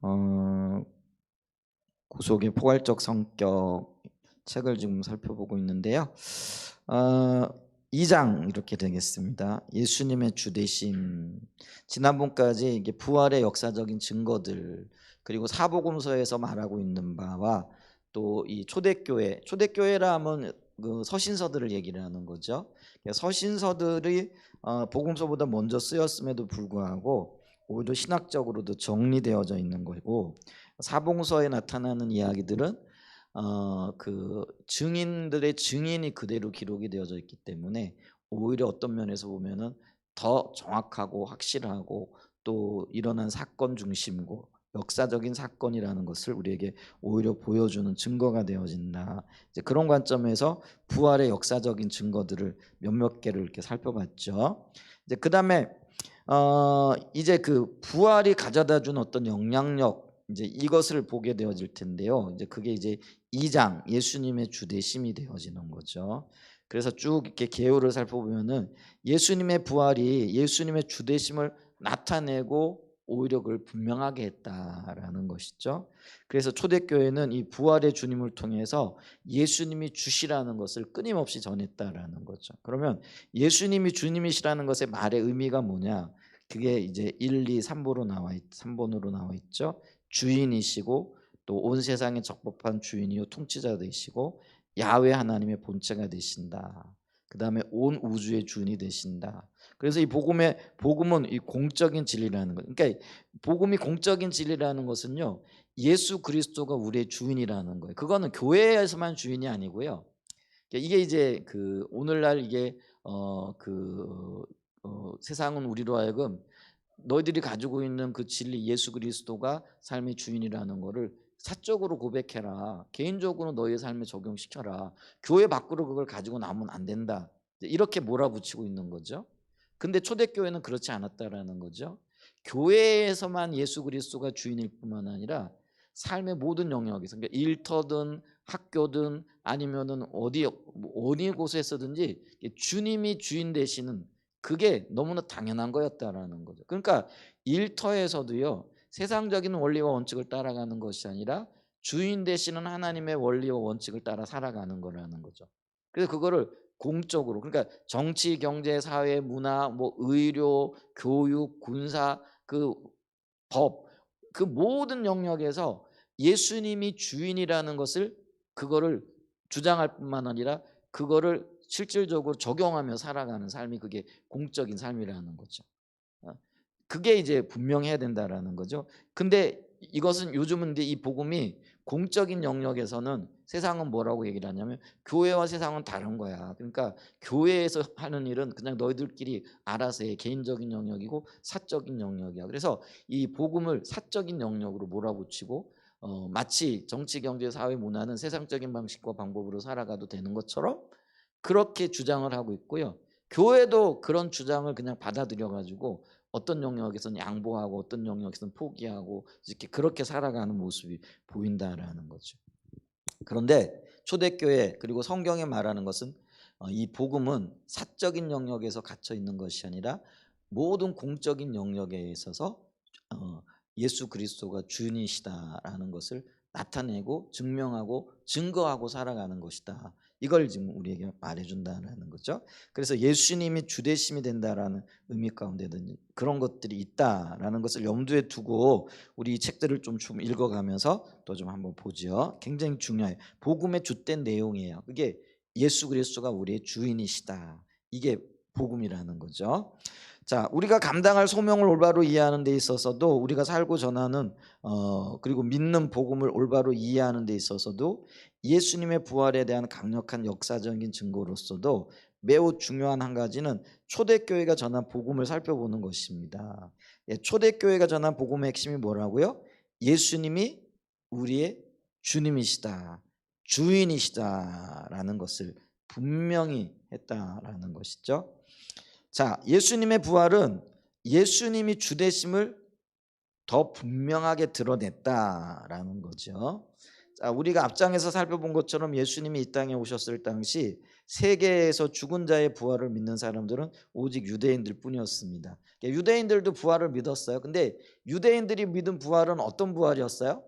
어, 구속의 포괄적 성격 책을 지금 살펴보고 있는데요. 어, 2장 이렇게 되겠습니다. 예수님의 주되심. 지난번까지 이게 부활의 역사적인 증거들, 그리고 사복음서에서 말하고 있는 바와 또 이 초대교회라 하면 그 서신서들을 얘기를 하는 거죠. 서신서들이 복음서보다 먼저 쓰였음에도 불구하고 오히려 신학적으로도 정리되어져 있는 거고, 사복음서에 나타나는 이야기들은 그 증인들의 증인이 그대로 기록이 되어져 있기 때문에 오히려 어떤 면에서 보면은 더 정확하고 확실하고 또 일어난 사건 중심고 역사적인 사건이라는 것을 우리에게 오히려 보여주는 증거가 되어진다. 이제 그런 관점에서 부활의 역사적인 증거들을 몇몇 개를 이렇게 살펴봤죠. 이제 그다음에 이제 그 부활이 가져다 준 어떤 영향력, 이제 이것을 보게 되어질 텐데요. 이제 그게 이제 2장 예수님의 주되심이 되어지는 거죠. 그래서 쭉 이렇게 개요를 살펴보면은 예수님의 부활이 예수님의 주되심을 나타내고 오히려 그걸 분명하게 했다라는 것이죠. 그래서 초대교회는 이 부활의 주님을 통해서 예수님이 주시라는 것을 끊임없이 전했다라는 거죠. 그러면 예수님이 주님이시라는 것의 말의 의미가 뭐냐? 그게 이제 1, 2, 3번으로 나와 있죠. 주인이시고 또 온 세상에 적법한 주인이요 통치자 되시고 야훼 하나님의 본체가 되신다. 그다음에 온 우주의 주인이 되신다. 그래서 이 복음은 이 공적인 진리라는 거. 그러니까 복음이 공적인 진리라는 것은요. 예수 그리스도가 우리의 주인이라는 거예요. 그거는 교회에서만 주인이 아니고요. 이게 이제 그 오늘날 이게 세상은 우리로 하여금 너희들이 가지고 있는 그 진리 예수 그리스도가 삶의 주인이라는 거를 사적으로 고백해라. 개인적으로 너희의 삶에 적용시켜라. 교회 밖으로 그걸 가지고 나오면 안 된다. 이렇게 몰아붙이고 있는 거죠. 근데 초대교회는 그렇지 않았다라는 거죠. 교회에서만 예수 그리스도가 주인일 뿐만 아니라 삶의 모든 영역에서, 그러니까 일터든 학교든 아니면은 어디 곳에서든지 주님이 주인 되시는, 그게 너무나 당연한 거였다라는 거죠. 그러니까 일터에서도요, 세상적인 원리와 원칙을 따라가는 것이 아니라 주인 되시는 하나님의 원리와 원칙을 따라 살아가는 거라는 거죠. 그래서 그거를 공적으로, 그러니까 정치, 경제, 사회, 문화, 뭐 의료, 교육, 군사, 그 법, 그 모든 영역에서 예수님이 주인이라는 것을, 그거를 주장할 뿐만 아니라 그거를 실질적으로 적용하며 살아가는 삶이, 그게 공적인 삶이라는 거죠. 어, 그게 이제 분명해야 된다라는 거죠. 근데 이것은 요즘은 이제 이 복음이 공적인 영역에서는 세상은 뭐라고 얘기를 하냐면 교회와 세상은 다른 거야. 그러니까 교회에서 하는 일은 그냥 너희들끼리 알아서 해. 개인적인 영역이고 사적인 영역이야. 그래서 이 복음을 사적인 영역으로 몰아붙이고 마치 정치, 경제, 사회, 문화는 세상적인 방식과 방법으로 살아가도 되는 것처럼 그렇게 주장을 하고 있고요. 교회도 그런 주장을 그냥 받아들여 가지고 어떤 영역에서는 양보하고 어떤 영역에서는 포기하고 이렇게 그렇게 살아가는 모습이 보인다라는 거죠. 그런데 초대교회 그리고 성경에 말하는 것은 이 복음은 사적인 영역에서 갇혀 있는 것이 아니라 모든 공적인 영역에 있어서 어, 예수 그리스도가 주인이시다라는 것을 나타내고 증명하고 증거하고 살아가는 것이다. 이걸 지금 우리에게 말해준다는 거죠. 그래서 예수님이 주되심이 된다라는 의미 가운데는 그런 것들이 있다라는 것을 염두에 두고 우리 이 책들을 좀 읽어가면서 또 좀 한번 보죠. 굉장히 중요해요. 복음의 주된 내용이에요. 그게 예수 그리스도가 우리의 주인이시다. 이게 복음이라는 거죠. 자, 우리가 감당할 소명을 올바로 이해하는 데 있어서도, 우리가 살고 전하는 그리고 믿는 복음을 올바로 이해하는 데 있어서도 예수님의 부활에 대한 강력한 역사적인 증거로서도 매우 중요한 한 가지는 초대교회가 전한 복음을 살펴보는 것입니다. 초대교회가 전한 복음의 핵심이 뭐라고요? 예수님이 우리의 주님이시다, 주인이시다라는 것을 분명히 했다라는 것이죠. 자, 예수님의 부활은 예수님이 주되심을 더 분명하게 드러냈다라는 거죠. 자, 우리가 앞장에서 살펴본 것처럼 예수님이 이 땅에 오셨을 당시 세계에서 죽은 자의 부활을 믿는 사람들은 오직 유대인들 뿐이었습니다. 그러니까 유대인들도 부활을 믿었어요. 근데 유대인들이 믿은 부활은 어떤 부활이었어요?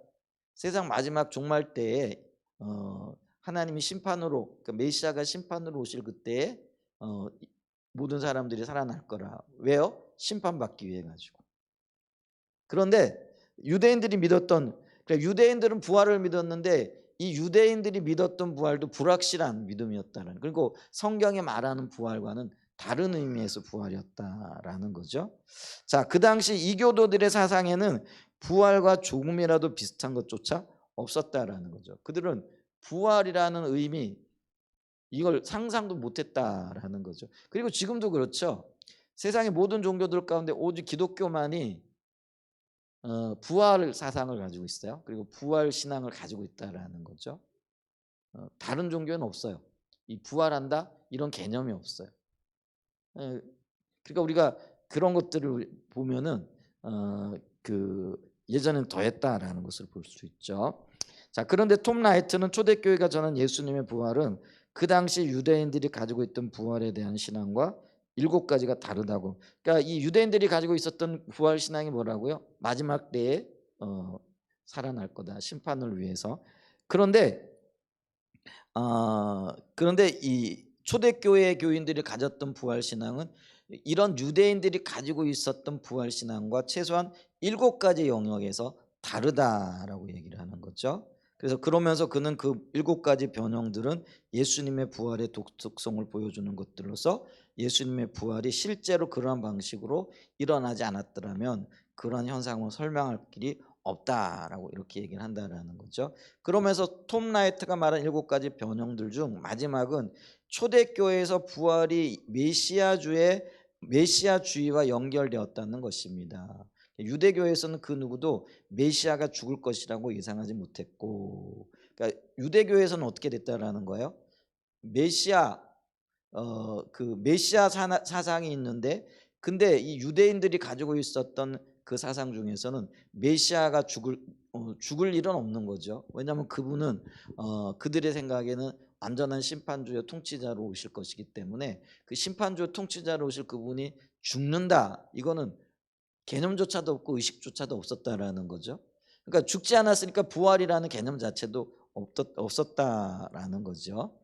세상 마지막 종말 때에 하나님이 심판으로, 그러니까 메시아가 심판으로 오실 그때에 모든 사람들이 살아날 거라. 왜요? 심판받기 위해 가지고. 그런데 유대인들이 믿었던, 그러니까 유대인들은 부활을 믿었는데 이 유대인들이 믿었던 부활도 불확실한 믿음이었다는, 그리고 성경에 말하는 부활과는 다른 의미에서 부활이었다라는 거죠. 자, 그 당시 이교도들의 사상에는 부활과 조금이라도 비슷한 것조차 없었다라는 거죠. 그들은 부활이라는 의미, 이걸 상상도 못했다라는 거죠. 그리고 지금도 그렇죠. 세상의 모든 종교들 가운데 오직 기독교만이 부활 사상을 가지고 있어요. 그리고 부활 신앙을 가지고 있다라는 거죠. 다른 종교는 없어요. 이 부활한다 이런 개념이 없어요. 그러니까 우리가 그런 것들을 보면은 그 예전엔 더했다라는 것을 볼 수 있죠. 자, 그런데 톰 라이트는 초대교회가 전한 예수님의 부활은 그 당시 유대인들이 가지고 있던 부활에 대한 신앙과 7가지가 다르다고. 그러니까 이 유대인들이 가지고 있었던 부활 신앙이 뭐라고요? 마지막 때에 살아날 거다, 심판을 위해서. 그런데 이 초대교회 교인들이 가졌던 부활 신앙은 이런 유대인들이 가지고 있었던 부활 신앙과 최소한 7가지 영역에서 다르다라고 얘기를 하는 거죠. 그래서 그러면서 그는 그 7가지 변형들은 예수님의 부활의 독특성을 보여주는 것들로서 예수님의 부활이 실제로 그러한 방식으로 일어나지 않았더라면 그러한 현상을 설명할 길이 없다라고 이렇게 얘기를 한다라는 거죠. 그러면서 톰 라이트가 말한 7가지 변형들 중 마지막은 초대교회에서 부활이 메시아주의와 연결되었다는 것입니다. 유대교에서는 그 누구도 메시아가 죽을 것이라고 예상하지 못했고, 그러니까 유대교에서는 어떻게 됐다라는 거예요? 메시아 그 메시아 사상이 있는데, 근데 이 유대인들이 가지고 있었던 그 사상 중에서는 메시아가 죽을 일은 없는 거죠. 왜냐하면 그분은 그들의 생각에는 완전한 심판주의 통치자로 오실 것이기 때문에 그 심판주의 통치자로 오실 그분이 죽는다, 이거는 개념조차도 없고 의식조차도 없었다라는 거죠. 그러니까 죽지 않았으니까 부활이라는 개념 자체도 없었다라는 거죠.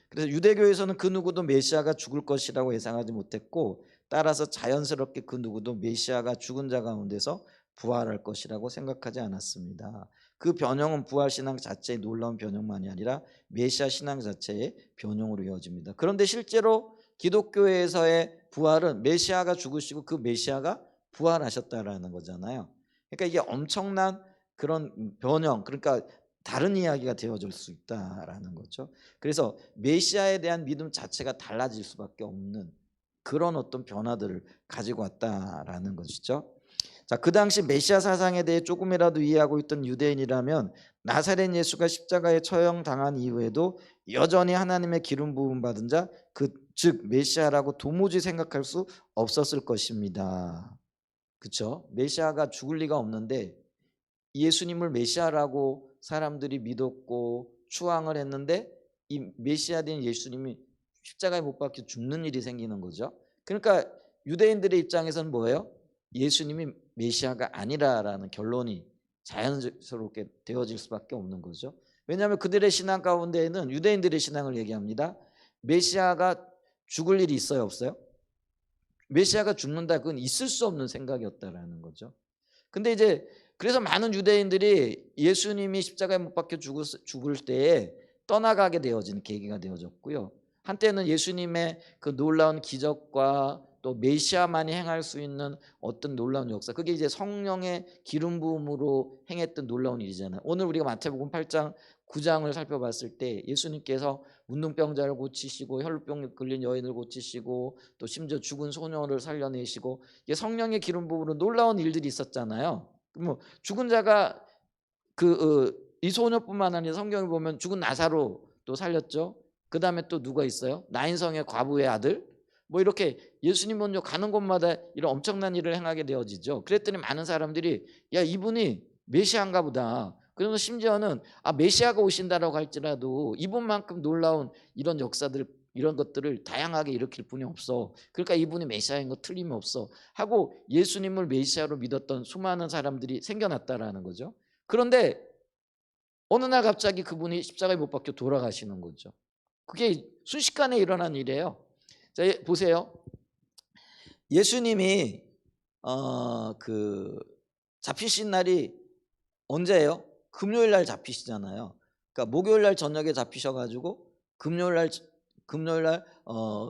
그래서 유대교에서는 그 누구도 메시아가 죽을 것이라고 예상하지 못했고, 따라서 자연스럽게 그 누구도 메시아가 죽은 자 가운데서 부활할 것이라고 생각하지 않았습니다. 그 변형은 부활 신앙 자체의 놀라운 변형만이 아니라 메시아 신앙 자체의 변형으로 이어집니다. 그런데 실제로 기독교에서의 부활은 메시아가 죽으시고 그 메시아가 부활하셨다라는 거잖아요. 그러니까 이게 엄청난 그런 변형, 그러니까 다른 이야기가 되어질 수 있다라는 거죠. 그래서 메시아에 대한 믿음 자체가 달라질 수밖에 없는 그런 어떤 변화들을 가지고 왔다라는 것이죠. 자, 그 당시 메시아 사상에 대해 조금이라도 이해하고 있던 유대인이라면 나사렛 예수가 십자가에 처형당한 이후에도 여전히 하나님의 기름 부음 받은 자, 즉 메시아라고 도무지 생각할 수 없었을 것입니다. 그렇죠? 메시아가 죽을 리가 없는데 예수님을 메시아라고 사람들이 믿었고 추앙을 했는데 이 메시아 된 예수님이 십자가에 못 박혀 죽는 일이 생기는 거죠. 그러니까 유대인들의 입장에서는 뭐예요? 예수님이 메시아가 아니라라는 결론이 자연스럽게 되어질 수밖에 없는 거죠. 왜냐하면 그들의 신앙 가운데에는, 유대인들의 신앙을 얘기합니다, 메시아가 죽을 일이 있어요, 없어요? 메시아가 죽는다, 그건 있을 수 없는 생각이었다라는 거죠. 근데 이제 그래서 많은 유대인들이 예수님이 십자가에 못 박혀 죽을 때에 떠나가게 되어진 계기가 되어졌고요. 한때는 예수님의 그 놀라운 기적과 또 메시아만이 행할 수 있는 어떤 놀라운 역사, 그게 이제 성령의 기름 부음으로 행했던 놀라운 일이잖아요. 오늘 우리가 마태복음 8장 9장을 살펴봤을 때 예수님께서 문둥병자를 고치시고 혈루병 걸린 여인을 고치시고 또 심지어 죽은 소녀를 살려내시고, 이게 성령의 기름 부음으로 놀라운 일들이 있었잖아요. 뭐 죽은 자가 이 소녀뿐만 아니라 성경에 보면 죽은 나사로 또 살렸죠. 그 다음에 또 누가 있어요? 나인성의 과부의 아들. 뭐 이렇게 예수님 먼저 가는 곳마다 이런 엄청난 일을 행하게 되어지죠. 그랬더니 많은 사람들이 야, 이분이 메시아인가 보다, 그러면 심지어는 메시아가 오신다라고 할지라도 이분만큼 놀라운 이런 역사들 이런 것들을 다양하게 일으킬 분이 없어. 그러니까 이분이 메시아인 거 틀림없어 하고 예수님을 메시아로 믿었던 수많은 사람들이 생겨났다라는 거죠. 그런데 어느 날 갑자기 그분이 십자가에 못 박혀 돌아가시는 거죠. 그게 순식간에 일어난 일이에요. 자, 보세요. 예수님이 그 잡히신 날이 언제예요? 금요일 날 잡히시잖아요. 그러니까 목요일 날 저녁에 잡히셔 가지고 금요일 날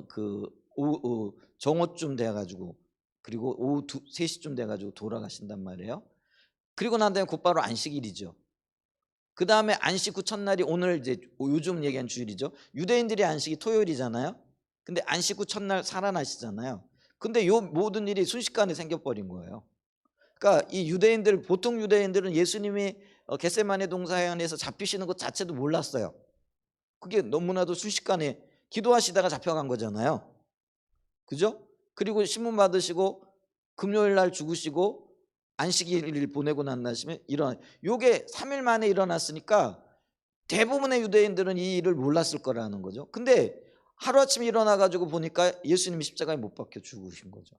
그 오후 정오쯤 돼 가지고 그리고 오후 3시쯤 돼 가지고 돌아가신단 말이에요. 그리고 난 다음에 곧바로 안식일이죠. 그다음에 안식 후 첫날이 오늘 이제 요즘 얘기한 주일이죠. 유대인들의 안식이 토요일이잖아요. 근데 안식 후 첫날 살아나시잖아요. 근데 요 모든 일이 순식간에 생겨버린 거예요. 그러니까 이 유대인들 보통 유대인들은 예수님이 겟세마네 동산에서 잡히시는 것 자체도 몰랐어요. 그게 너무나도 순식간에 기도하시다가 잡혀간 거잖아요. 그죠? 그리고 신문 받으시고 금요일 날 죽으시고 안식일을 보내고 난 다음에 요게 3일 만에 일어났으니까 대부분의 유대인들은 이 일을 몰랐을 거라는 거죠. 근데 하루아침에 일어나 가지고 보니까 예수님이 십자가에 못 박혀 죽으신 거죠.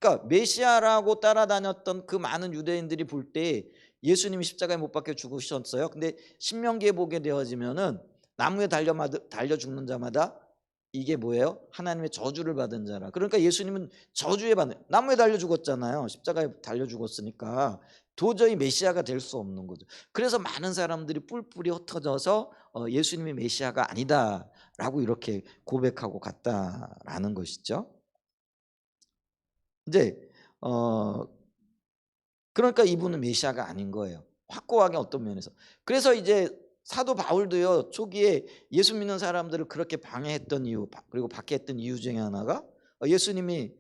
그러니까 메시아라고 따라다녔던 그 많은 유대인들이 볼 때 예수님이 십자가에 못 박혀 죽으셨어요. 근데 신명기에 보게 되어지면은 나무에 달려 죽는 자마다 이게 뭐예요? 하나님의 저주를 받은 자라. 그러니까 예수님은 저주에 받는 나무에 달려 죽었잖아요. 십자가에 달려 죽었으니까 도저히 메시아가 될 수 없는 거죠. 그래서 많은 사람들이 뿔뿔이 흩어져서 예수님이 메시아가 아니다라고 이렇게 고백하고 갔다라는 것이죠. 이제 그러니까 이분은 메시아가 아닌 거예요. 확고하게 어떤 면에서. 그래서 이제 사도 바울도요. 초기에 예수 믿는 사람들을 그렇게 방해했던 이유 그리고 박해했던 이유 중에 하나가 예수님이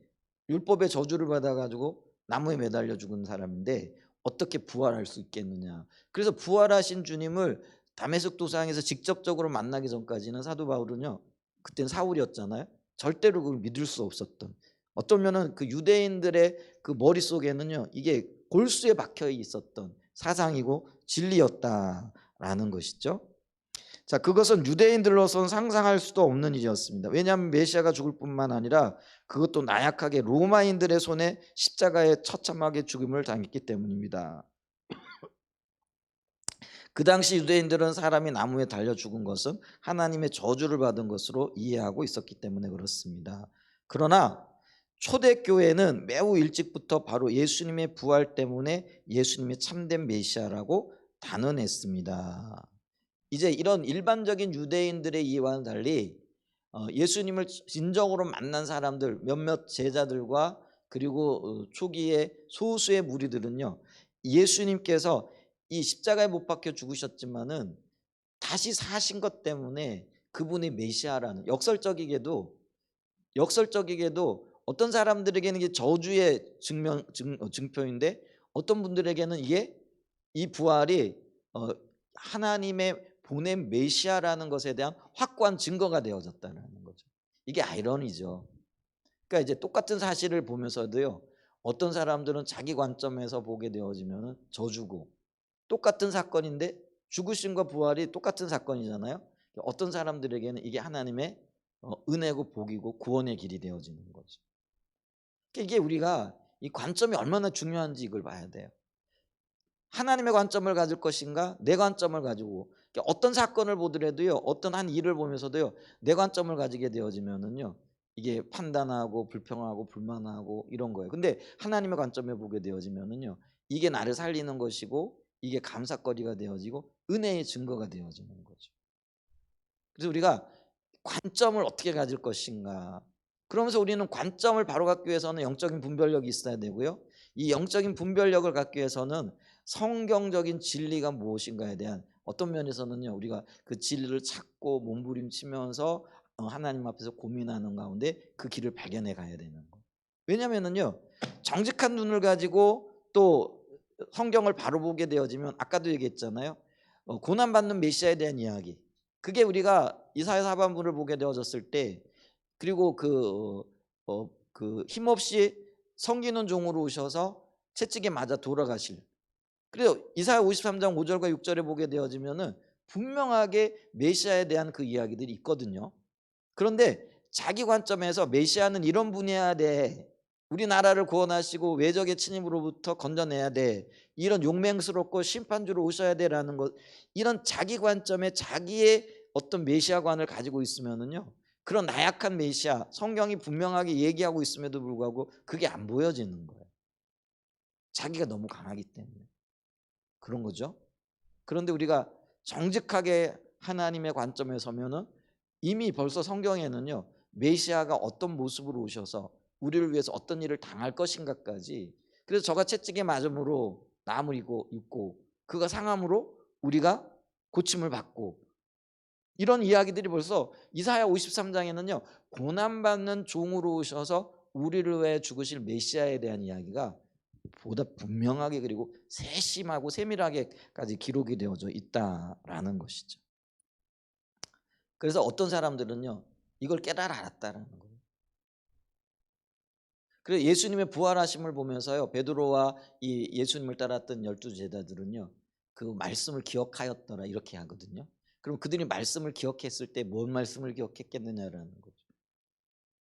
율법의 저주를 받아 가지고 나무에 매달려 죽은 사람인데 어떻게 부활할 수 있겠느냐. 그래서 부활하신 주님을 다메섹 도상에서 직접적으로 만나기 전까지는 사도 바울은요. 그때는 사울이었잖아요. 절대로 그걸 믿을 수 없었던 어떤 면은 그 유대인들의 그 머릿속에는요. 이게 골수에 박혀 있었던 사상이고 진리였다라는 것이죠. 자, 그것은 유대인들로서는 상상할 수도 없는 일이었습니다. 왜냐하면 메시아가 죽을 뿐만 아니라 그것도 나약하게 로마인들의 손에 십자가에 처참하게 죽음을 당했기 때문입니다. 그 당시 유대인들은 사람이 나무에 달려 죽은 것은 하나님의 저주를 받은 것으로 이해하고 있었기 때문에 그렇습니다. 그러나 초대교회는 매우 일찍부터 바로 예수님의 부활 때문에 예수님이 참된 메시아라고 단언했습니다. 이제 이런 일반적인 유대인들의 이해와는 달리 예수님을 진정으로 만난 사람들 몇몇 제자들과 그리고 초기의 소수의 무리들은요. 예수님께서 이 십자가에 못 박혀 죽으셨지만은 다시 사신 것 때문에 그분이 메시아라는 역설적이게도 어떤 사람들에게는 이게 저주의 증표인데 어떤 분들에게는 이게 이 부활이 하나님의 보낸 메시아라는 것에 대한 확고한 증거가 되어졌다는 거죠. 이게 아이러니죠. 그러니까 이제 똑같은 사실을 보면서도요. 어떤 사람들은 자기 관점에서 보게 되어지면 저주고 똑같은 사건인데 죽으심과 부활이 똑같은 사건이잖아요. 어떤 사람들에게는 이게 하나님의 은혜고 복이고 구원의 길이 되어지는 거죠. 이게 우리가 이 관점이 얼마나 중요한지 이걸 봐야 돼요. 하나님의 관점을 가질 것인가 내 관점을 가지고 어떤 사건을 보더라도요. 어떤 한 일을 보면서도요. 내 관점을 가지게 되어지면은요. 이게 판단하고 불평하고 불만하고 이런 거예요. 근데 하나님의 관점에 보게 되어지면은요. 이게 나를 살리는 것이고 이게 감사거리가 되어지고 은혜의 증거가 되어지는 거죠. 그래서 우리가 관점을 어떻게 가질 것인가. 그러면서 우리는 관점을 바로 갖기 위해서는 영적인 분별력이 있어야 되고요. 이 영적인 분별력을 갖기 위해서는 성경적인 진리가 무엇인가에 대한 어떤 면에서는요. 우리가 그 진리를 찾고 몸부림치면서 하나님 앞에서 고민하는 가운데 그 길을 발견해 가야 되는 거예요. 왜냐면은요. 정직한 눈을 가지고 또 성경을 바로 보게 되어지면 아까도 얘기했잖아요. 고난받는 메시아에 대한 이야기. 그게 우리가 이사야 사반부를 보게 되어졌을 때 그리고 그 힘없이 섬기는 종으로 오셔서 채찍에 맞아 돌아가실 그래서 이사야 53장 5절과 6절에 보게 되어지면은 분명하게 메시아에 대한 그 이야기들이 있거든요. 그런데 자기 관점에서 메시아는 이런 분이어야 돼. 우리나라를 구원하시고 외적의 침입으로부터 건져내야 돼. 이런 용맹스럽고 심판주로 오셔야 돼라는 것. 이런 자기 관점에 자기의 어떤 메시아관을 가지고 있으면은요. 그런 나약한 메시아, 성경이 분명하게 얘기하고 있음에도 불구하고 그게 안 보여지는 거예요. 자기가 너무 강하기 때문에. 그런 거죠. 그런데 우리가 정직하게 하나님의 관점에 서면은 이미 벌써 성경에는요, 메시아가 어떤 모습으로 오셔서 우리를 위해서 어떤 일을 당할 것인가까지, 그래서 저가 채찍에 맞음으로 나무를 입고 그가 상함으로 우리가 고침을 받고, 이런 이야기들이 벌써 이사야 53장에는요 고난받는 종으로 오셔서 우리를 위해 죽으실 메시아에 대한 이야기가 보다 분명하게 그리고 세심하고 세밀하게까지 기록이 되어져 있다라는 것이죠. 그래서 어떤 사람들은요 이걸 깨달아 알았다라는 거예요. 그래서 예수님의 부활하심을 보면서요 베드로와 이 예수님을 따랐던 12제자들은요 그 말씀을 기억하였더라 이렇게 하거든요. 그럼 그들이 말씀을 기억했을 때 뭔 말씀을 기억했겠느냐라는 거죠.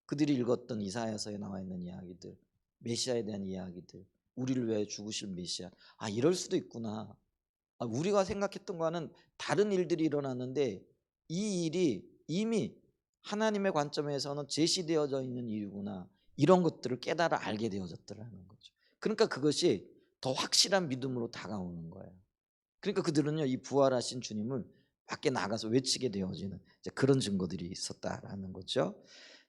그들이 읽었던 이사야서에 나와 있는 이야기들, 메시아에 대한 이야기들, 우리를 위해 죽으실 메시아. 아 이럴 수도 있구나. 아, 우리가 생각했던 거와는 다른 일들이 일어났는데 이 일이 이미 하나님의 관점에서는 제시되어져 있는 일이구나. 이런 것들을 깨달아 알게 되어졌더라는 거죠. 그러니까 그것이 더 확실한 믿음으로 다가오는 거예요. 그러니까 그들은요 이 부활하신 주님을 밖에 나가서 외치게 되어지는 그런 증거들이 있었다라는 거죠.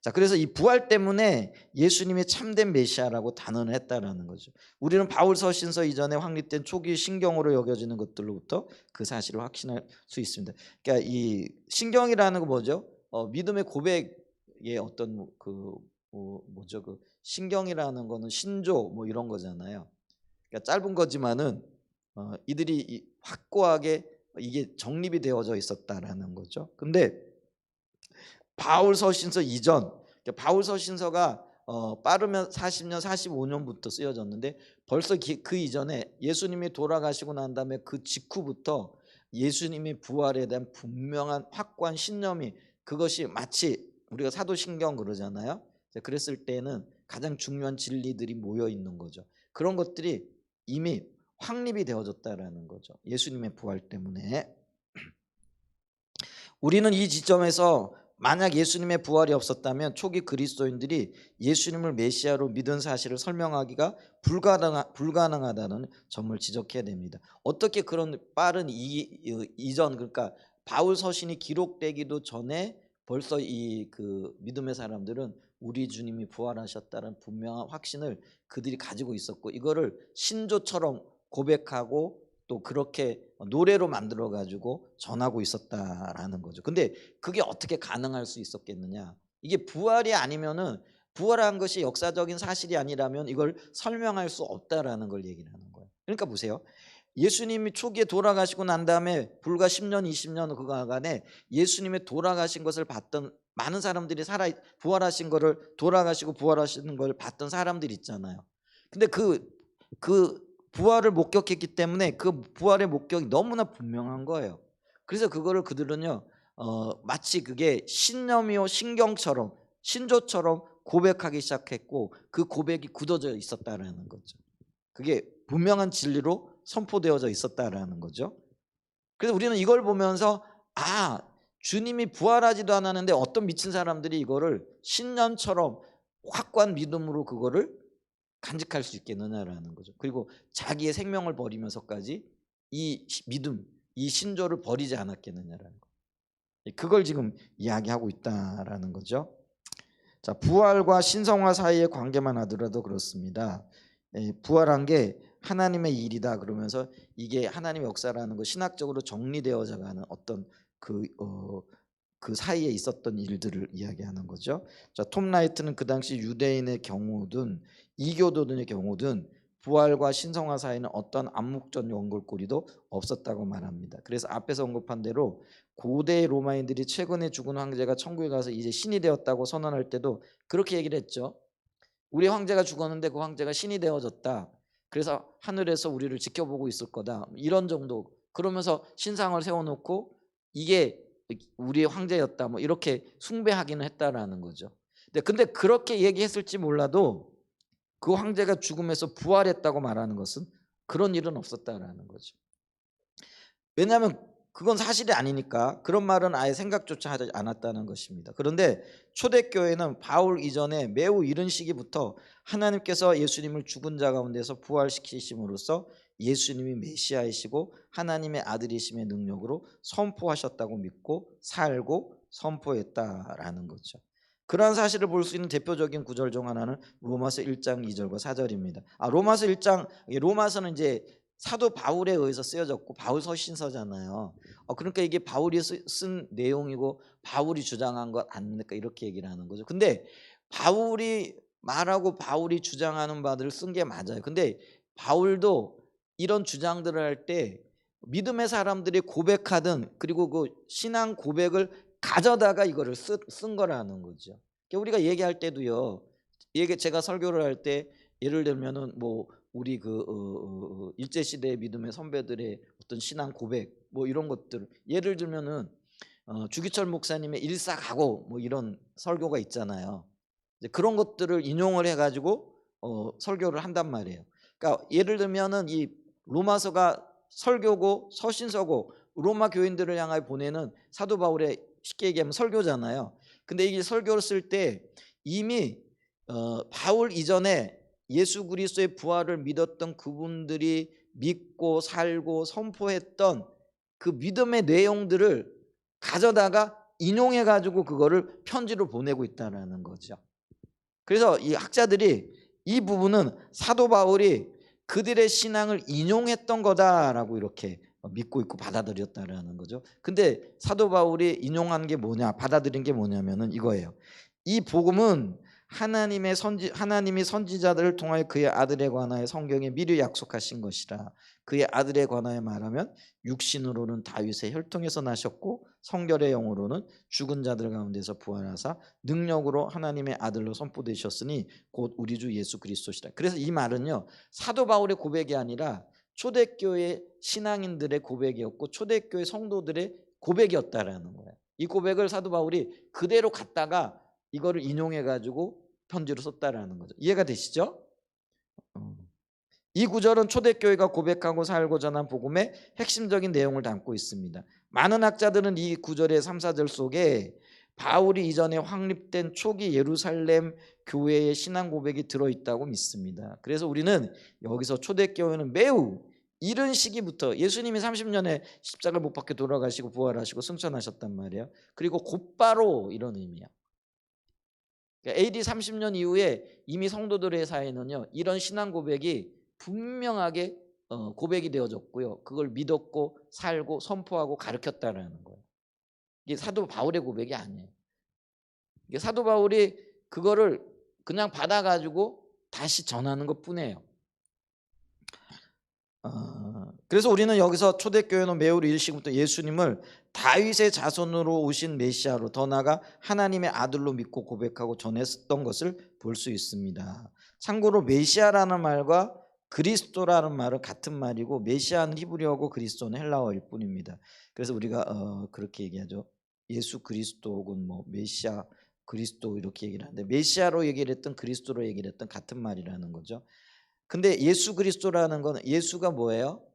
자, 그래서 이 부활 때문에 예수님이 참된 메시아라고 단언을 했다라는 거죠. 우리는 바울 서신서 이전에 확립된 초기 신경으로 여겨지는 것들로부터 그 사실을 확신할 수 있습니다. 그러니까 이 신경이라는 거 뭐죠? 믿음의 고백의 어떤 뭐죠? 그 신경이라는 거는 신조 뭐 이런 거잖아요. 그러니까 짧은 거지만은 이들이 확고하게 이게 정립이 되어져 있었다라는 거죠. 근데 바울 서신서 이전, 그러니까 바울 서신서가 빠르면 40년 45년부터 쓰여졌는데 벌써 그 이전에 예수님이 돌아가시고 난 다음에 그 직후부터 예수님의 부활에 대한 분명한 확고한 신념이, 그것이 마치 우리가 사도신경 그러잖아요. 그랬을 때는 가장 중요한 진리들이 모여 있는 거죠. 그런 것들이 이미 확립이 되어졌다라는 거죠. 예수님의 부활 때문에. 우리는 이 지점에서 만약 예수님의 부활이 없었다면 초기 그리스도인들이 예수님을 메시아로 믿은 사실을 설명하기가 불가능하다는 점을 지적해야 됩니다. 어떻게 그런 빠른 이전, 그러니까 바울 서신이 기록되기도 전에 벌써 이 그 믿음의 사람들은 우리 주님이 부활하셨다는 분명한 확신을 그들이 가지고 있었고, 이거를 신조처럼 고백하고 또 그렇게 노래로 만들어 가지고 전하고 있었다라는 거죠. 근데 그게 어떻게 가능할 수 있었겠느냐? 이게 부활이 아니면은, 부활한 것이 역사적인 사실이 아니라면 이걸 설명할 수 없다라는 걸 얘기를 하는 거예요. 그러니까 보세요. 예수님이 초기에 돌아가시고 난 다음에 불과 10년 20년 그간에 예수님의 돌아가신 것을 봤던 많은 사람들이 부활하신 거를, 돌아가시고 부활하시는 걸 봤던 사람들이 있잖아요. 근데 그 부활을 목격했기 때문에 그 부활의 목격이 너무나 분명한 거예요. 그래서 그거를 그들은요 마치 그게 신념이요 신경처럼 신조처럼 고백하기 시작했고, 그 고백이 굳어져 있었다라는 거죠. 그게 분명한 진리로 선포되어져 있었다라는 거죠. 그래서 우리는 이걸 보면서 아, 주님이 부활하지도 않았는데 어떤 미친 사람들이 이거를 신념처럼 확고한 믿음으로 그거를 간직할 수 있겠느냐라는 거죠. 그리고 자기의 생명을 버리면서까지 이 믿음, 이 신조를 버리지 않았겠느냐라는 거. 그걸 지금 이야기하고 있다라는 거죠. 자, 부활과 신성화 사이의 관계만 하더라도 그렇습니다. 부활한 게 하나님의 일이다 그러면서 이게 하나님의 역사라는 거 신학적으로 정리되어져 가는 어떤 그 사이에 있었던 일들을 이야기하는 거죠. 자, 톰 라이트는 그 당시 유대인의 경우든 이교도들의 경우든 부활과 신성화 사이에는 어떤 암묵적 연결고리도 없었다고 말합니다. 그래서 앞에서 언급한 대로 고대 로마인들이 최근에 죽은 황제가 천국에 가서 이제 신이 되었다고 선언할 때도 그렇게 얘기를 했죠. 우리 황제가 죽었는데 그 황제가 신이 되어졌다. 그래서 하늘에서 우리를 지켜보고 있을 거다. 이런 정도. 그러면서 신상을 세워놓고 이게 우리의 황제였다. 뭐 이렇게 숭배하기는 했다라는 거죠. 근데 그렇게 얘기했을지 몰라도 그 황제가 죽음에서 부활했다고 말하는 것은 그런 일은 없었다라는 거죠. 왜냐하면 그건 사실이 아니니까 그런 말은 아예 생각조차 하지 않았다는 것입니다. 그런데 초대교회는 바울 이전에 매우 이른 시기부터 하나님께서 예수님을 죽은 자 가운데서 부활시키심으로써 예수님이 메시아이시고 하나님의 아들이심의 능력으로 선포하셨다고 믿고 살고 선포했다라는 거죠. 그러한 사실을 볼 수 있는 대표적인 구절 중 하나는 로마서 1장 2절과 4절입니다. 로마서 1장, 로마서는 이제 사도 바울에 의해서 쓰여졌고 바울 서신서잖아요. 그러니까 이게 바울이 쓴 내용이고 바울이 주장한 것 아닙니까? 이렇게 얘기를 하는 거죠. 근데 바울이 말하고 바울이 주장하는 바들을 쓴 게 맞아요. 근데 바울도 이런 주장들을 할 때 믿음의 사람들이 고백하든 그리고 그 신앙 고백을 가져다가 이거를 쓴 거라는 거죠. 그러니까 우리가 얘기할 때도요. 제가 설교를 할 때 예를 들면은 뭐 우리 일제 시대 믿음의 선배들의 어떤 신앙 고백 뭐 이런 것들 예를 들면은 주기철 목사님의 일사각오 뭐 이런 설교가 있잖아요. 이제 그런 것들을 인용을 해가지고 설교를 한단 말이에요. 그러니까 예를 들면은 이 로마서가 설교고 서신서고 로마 교인들을 향하여 보내는 사도 바울의 쉽게 얘기하면 설교잖아요. 근데 이게 설교를 쓸 때 이미 바울 이전에 예수 그리스도의 부활을 믿었던 그분들이 믿고 살고 선포했던 그 믿음의 내용들을 가져다가 인용해 가지고 그거를 편지로 보내고 있다는 거죠. 그래서 이 학자들이 이 부분은 사도 바울이 그들의 신앙을 인용했던 거다라고 이렇게 믿고 있고 받아들였다라는 거죠. 근데 사도 바울이 인용한 게 뭐냐, 받아들인 게 뭐냐면은 이거예요. 이 복음은 하나님이 선지자들을 통하여 그의 아들에 관하여 성경에 미리 약속하신 것이라. 그의 아들에 관하여 말하면 육신으로는 다윗의 혈통에서 나셨고 성결의 영으로는 죽은 자들 가운데서 부활하사 능력으로 하나님의 아들로 선포되셨으니 곧 우리 주 예수 그리스도시라. 그래서 이 말은요, 사도 바울의 고백이 아니라 초대교회 신앙인들의 고백이었고 초대교회 성도들의 고백이었다라는 거예요. 이 고백을 사도 바울이 그대로 갖다가 이거를 인용해 가지고 편지로 썼다라는 거죠. 이해가 되시죠? 이 구절은 초대교회가 고백하고 살고 전한 복음의 핵심적인 내용을 담고 있습니다. 많은 학자들은 이 구절의 3, 4절 속에 바울이 이전에 확립된 초기 예루살렘 교회의 신앙 고백이 들어있다고 믿습니다. 그래서 우리는 여기서 초대교회는 매우 이른 시기부터 예수님이 30년에 십자가를 못 박혀 돌아가시고 부활하시고 승천하셨단 말이에요. 그리고 곧바로 이런 의미야. AD 30년 이후에 이미 성도들의 사이는요, 이런 신앙 고백이 분명하게 고백이 되어졌고요. 그걸 믿었고 살고 선포하고 가르쳤다라는 거예요. 이게 사도 바울의 고백이 아니에요. 이게 사도 바울이 그거를 그냥 받아가지고 다시 전하는 것뿐이에요. 그래서 우리는 여기서 초대교회는 매우 일시부터 예수님을 다윗의 자손으로 오신 메시아로 더 나아가 하나님의 아들로 믿고 고백하고 전했던 것을 볼 수 있습니다. 참고로 메시아라는 말과 그리스도라는 말은 같은 말이고 메시아는 히브리어고 그리스도는 헬라어일 뿐입니다. 그래서 우리가 그렇게 얘기하죠. 예수 그리스도 혹은 뭐 메시아 그리스도 이렇게 얘기를 하는데 메시아로 얘기를 했던 그리스도로 얘기를 했던 같은 말이라는 거죠. 근데 예수 그리스도라는 건 예수가 뭐예요?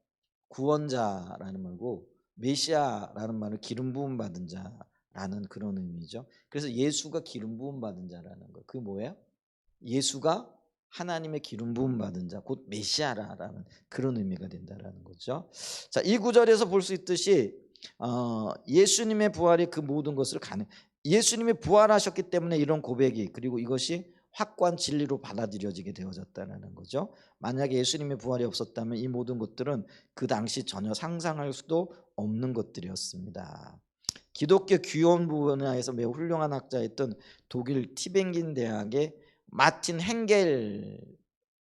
구원자라는 말고 메시아라는 말은 기름 부음 받은 자라는 그런 의미죠. 그래서 예수가 기름 부음 받은 자라는 거. 그게 뭐예요? 예수가 하나님의 기름 부음 받은 자, 곧 메시아라는 그런 의미가 된다라는 거죠. 자, 이 구절에서 볼 수 있듯이 예수님의 부활이 그 모든 것을 예수님이 부활하셨기 때문에 이런 고백이 그리고 이것이 확고한 진리로 받아들여지게 되어졌다는 거죠. 만약에 예수님의 부활이 없었다면 이 모든 것들은 그 당시 전혀 상상할 수도 없는 것들이었습니다. 기독교 귀원 분야에서 매우 훌륭한 학자였던 독일 티뱅긴 대학의 마틴 행겔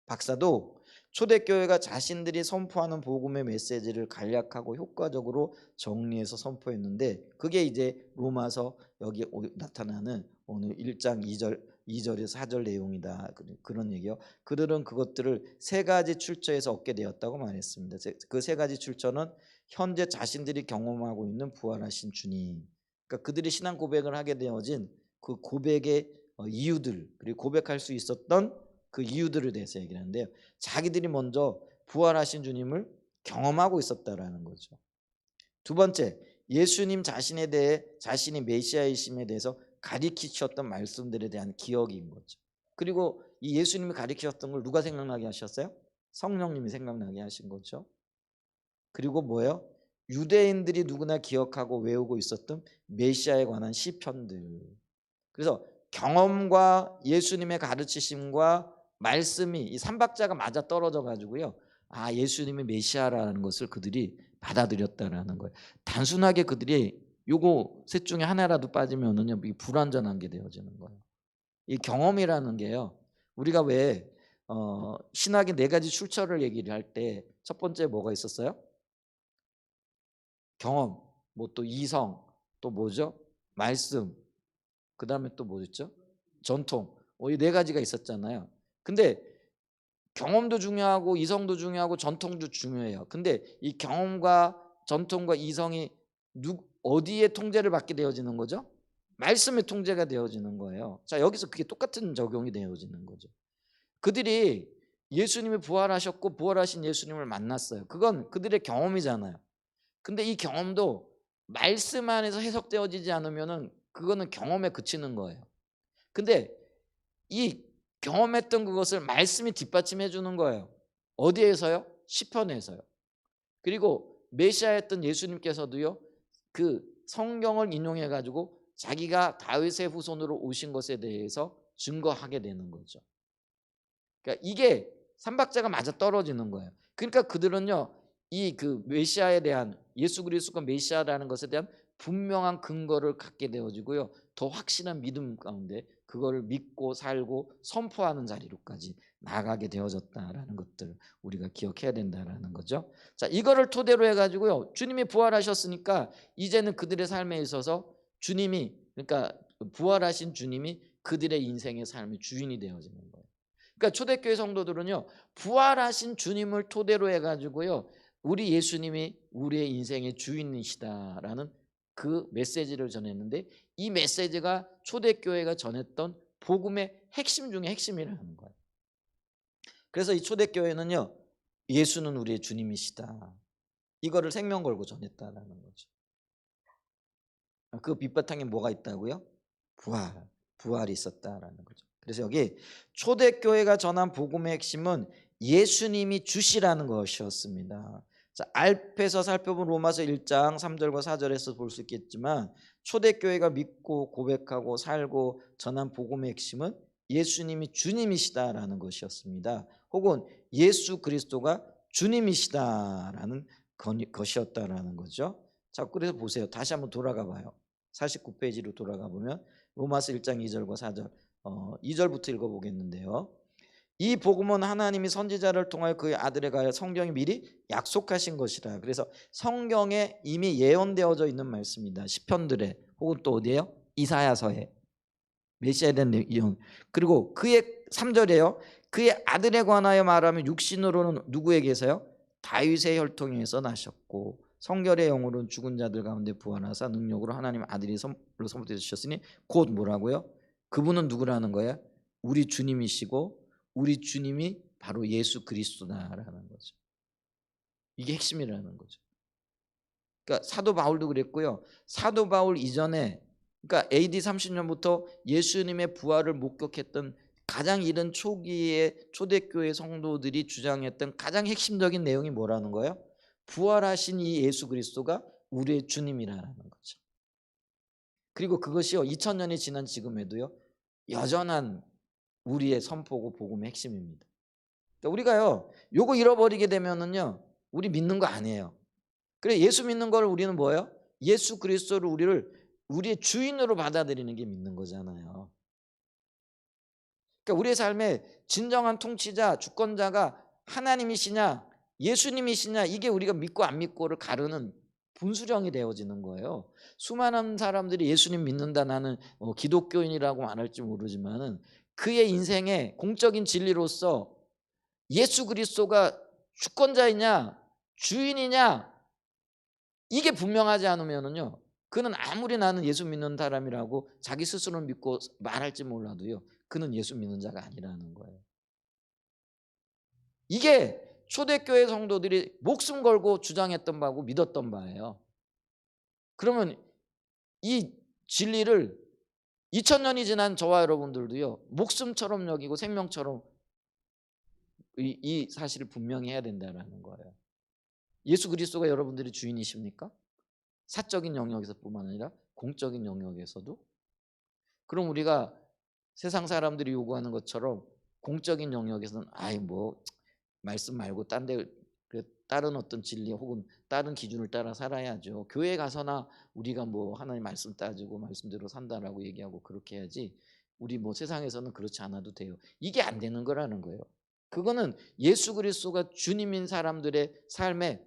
박사도 초대교회가 자신들이 선포하는 복음의 메시지를 간략하고 효과적으로 정리해서 선포했는데 그게 이제 로마서 여기 나타나는 오늘 1장 2절 2절에서 4절 내용이다. 그런 얘기요. 그들은 그것들을 세 가지 출처에서 얻게 되었다고 말했습니다. 그 세 가지 출처는 현재 자신들이 경험하고 있는 부활하신 주님. 그러니까 그들이 신앙 고백을 하게 되어진 그 고백의 이유들, 그리고 고백할 수 있었던 그 이유들에 대해서 얘기를 하는데요. 자기들이 먼저 부활하신 주님을 경험하고 있었다라는 거죠. 두 번째, 예수님 자신에 대해 자신이 메시아이심에 대해서 가리키셨던 말씀들에 대한 기억인 거죠. 그리고 이 예수님이 가리키셨던 걸 누가 생각나게 하셨어요? 성령님이 생각나게 하신 거죠. 그리고 뭐예요? 유대인들이 누구나 기억하고 외우고 있었던 메시아에 관한 시편들. 그래서 경험과 예수님의 가르치심과 말씀이 이 삼박자가 맞아 떨어져 가지고요. 아, 예수님이 메시아라는 것을 그들이 받아들였다라는 거예요. 단순하게 그들이 요거 셋 중에 하나라도 빠지면은요, 이 불완전한 게 되어지는 거예요. 이 경험이라는 게요. 우리가 왜 신학의 네 가지 출처를 얘기를 할 때 첫 번째 뭐가 있었어요? 경험, 뭐 또 이성, 또 뭐죠? 말씀, 그 다음에 또 뭐였죠? 전통. 이 네 가지가 있었잖아요. 근데 경험도 중요하고 이성도 중요하고 전통도 중요해요. 근데 이 경험과 전통과 이성이 어디에 통제를 받게 되어지는 거죠? 말씀의 통제가 되어지는 거예요. 자, 여기서 그게 똑같은 적용이 되어지는 거죠. 그들이 예수님이 부활하셨고 부활하신 예수님을 만났어요. 그건 그들의 경험이잖아요. 근데 이 경험도 말씀 안에서 해석되어지지 않으면은 그거는 경험에 그치는 거예요. 근데 이 경험했던 그것을 말씀이 뒷받침해 주는 거예요. 어디에서요? 시편에서요. 그리고 메시아였던 예수님께서도요, 그 성경을 인용해 가지고 자기가 다윗의 후손으로 오신 것에 대해서 증거하게 되는 거죠. 그러니까 이게 삼박자가 맞아 떨어지는 거예요. 그러니까 그들은요, 이 그 메시아에 대한, 예수 그리스도가 메시아라는 것에 대한 분명한 근거를 갖게 되어지고요, 더 확실한 믿음 가운데 그거를 믿고 살고 선포하는 자리로까지 나아가게 되어졌다라는 것들 우리가 기억해야 된다라는 거죠. 자, 이거를 토대로 해가지고요, 주님이 부활하셨으니까 이제는 그들의 삶에 있어서 주님이, 그러니까 부활하신 주님이 그들의 인생의 삶의 주인이 되어지는 거예요. 그러니까 초대교회 성도들은요, 부활하신 주님을 토대로 해가지고요, 우리 예수님이 우리의 인생의 주인이시다라는 그 메시지를 전했는데, 이 메시지가 초대교회가 전했던 복음의 핵심 중에 핵심이라는 거예요. 그래서 이 초대교회는요, 예수는 우리의 주님이시다, 이거를 생명 걸고 전했다라는 거죠. 그 밑바탕에 뭐가 있다고요? 부활이 있었다라는 거죠. 그래서 여기 초대교회가 전한 복음의 핵심은 예수님이 주시라는 것이었습니다. 자, 앞에서 살펴본 로마서 1장 3절과 4절에서 볼 수 있겠지만, 초대교회가 믿고 고백하고 살고 전한 복음의 핵심은 예수님이 주님이시다라는 것이었습니다. 혹은 예수 그리스도가 주님이시다라는 것이었다라는 거죠. 자, 그래서 보세요. 다시 한번 돌아가 봐요. 49페이지로 돌아가 보면 로마서 1장 2절과 4절, 2절부터 읽어보겠는데요. 이 복음은 하나님이 선지자를 통하여 그의 아들에 관하여 성경이 미리 약속하신 것이라. 그래서 성경에 이미 예언되어져 있는 말씀입니다. 시편들에, 혹은 또 어디에요? 이사야서에 메시아에 대한 예언. 그리고 그의 3절에요, 그의 아들에 관하여 말하면 육신으로는 누구에게서요? 다윗의 혈통에서 나셨고 성결의 영으로는 죽은 자들 가운데 부활하사 능력으로 하나님 아들이 선포되어 주셨으니 곧 뭐라고요? 그분은 누구라는 거예요? 우리 주님이시고 우리 주님이 바로 예수 그리스도다라는 거죠. 이게 핵심이라는 거죠. 그러니까 사도 바울도 그랬고요, 사도 바울 이전에, 그러니까 AD 30년부터 예수님의 부활을 목격했던 가장 이른 초기의 초대교회 성도들이 주장했던 가장 핵심적인 내용이 뭐라는 거예요? 부활하신 이 예수 그리스도가 우리의 주님이라는 거죠. 그리고 그것이요, 2000년이 지난 지금에도요, 여전한 우리의 선포고 복음의 핵심입니다. 그러니까 우리가요, 요거 잃어버리게 되면은요, 우리 믿는 거 아니에요. 그래, 예수 믿는 걸 우리는 뭐예요? 예수 그리스도를 우리의 주인으로 받아들이는 게 믿는 거잖아요. 그러니까 우리의 삶의 진정한 통치자, 주권자가 하나님이시냐 예수님이시냐, 이게 우리가 믿고 안 믿고를 가르는 분수령이 되어지는 거예요. 수많은 사람들이 예수님 믿는다, 나는 기독교인이라고 말할지 모르지만은 그의 인생의 공적인 진리로서 예수 그리스도가 주권자이냐 주인이냐 이게 분명하지 않으면은요, 그는 아무리 나는 예수 믿는 사람이라고 자기 스스로를 믿고 말할지 몰라도요, 그는 예수 믿는 자가 아니라는 거예요. 이게 초대교회 성도들이 목숨 걸고 주장했던 바고 믿었던 바예요. 그러면 이 진리를 2000년이 지난 저와 여러분들도요, 목숨처럼 여기고 생명처럼 이 사실을 분명히 해야 된다는 거예요. 예수 그리스도가 여러분들의 주인이십니까? 사적인 영역에서뿐만 아니라 공적인 영역에서도. 그럼 우리가 세상 사람들이 요구하는 것처럼 공적인 영역에서는 아이 뭐 말씀 말고 다른 어떤 진리 혹은 다른 기준을 따라 살아야죠. 교회 가서나 우리가 뭐 하나님 말씀 따지고 말씀대로 산다라고 얘기하고 그렇게 해야지, 우리 뭐 세상에서는 그렇지 않아도 돼요. 이게 안 되는 거라는 거예요. 그거는 예수 그리스도가 주님인 사람들의 삶의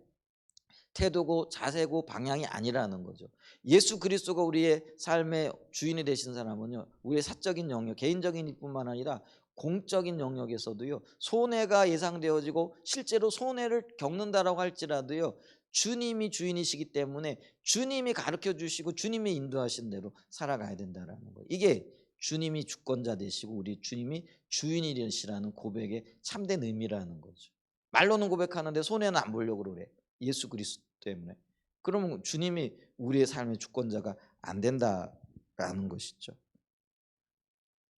태도고 자세고 방향이 아니라는 거죠. 예수 그리스도가 우리의 삶의 주인이 되신 사람은요, 우리의 사적인 영역, 개인적인 일뿐만 아니라 공적인 영역에서도요, 손해가 예상되어지고 실제로 손해를 겪는다라고 할지라도요, 주님이 주인이시기 때문에 주님이 가르쳐 주시고 주님이 인도하신 대로 살아가야 된다라는 거예요. 이게 주님이 주권자 되시고 우리 주님이 주인이 되시라는 고백의 참된 의미라는 거죠. 말로는 고백하는데 손해는 안 보려고 그래, 예수 그리스도 때문에. 그러면 주님이 우리의 삶의 주권자가 안 된다라는 것이죠.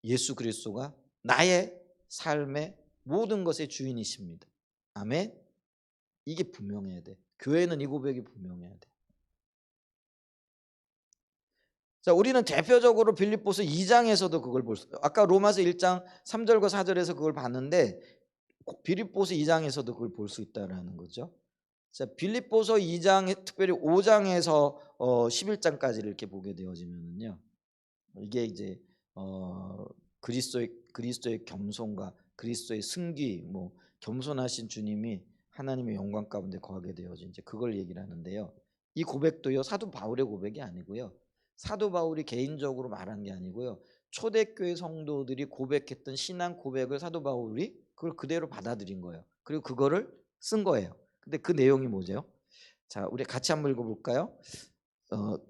예수 그리스도가 나의 삶의 모든 것의 주인이십니다. 아멘. 이게 분명해야 돼. 교회는 이 고백이 분명해야 돼. 자, 우리는 대표적으로 빌립보서 2장에서도 그걸 볼 수. 아까 로마서 1장 3절과 4절에서 그걸 봤는데 빌립보서 2장에서도 그걸 볼 수 있다라는 거죠. 자, 빌립보서 2장, 특별히 5장에서 11장까지를 이렇게 보게 되어지면요, 이게 이제 그리스도의 겸손과 그리스도의 승기, 뭐 겸손하신 주님이 하나님의 영광 가운데 거하게 되어진 이제 그걸 얘기를 하는데요. 이 고백도요, 사도 바울의 고백이 아니고요, 사도 바울이 개인적으로 말한 게 아니고요, 초대교회 성도들이 고백했던 신앙 고백을 사도 바울이 그걸 그대로 받아들인 거예요. 그리고 그거를 쓴 거예요. 근데 그 내용이 뭐죠? 자, 우리 같이 한번 읽어볼까요?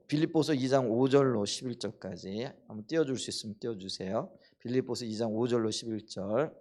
빌립보서 2장 5절로 11절까지 한번 띄워줄 수 있으면 띄워주세요. 빌립보서 2장 5절로 11절.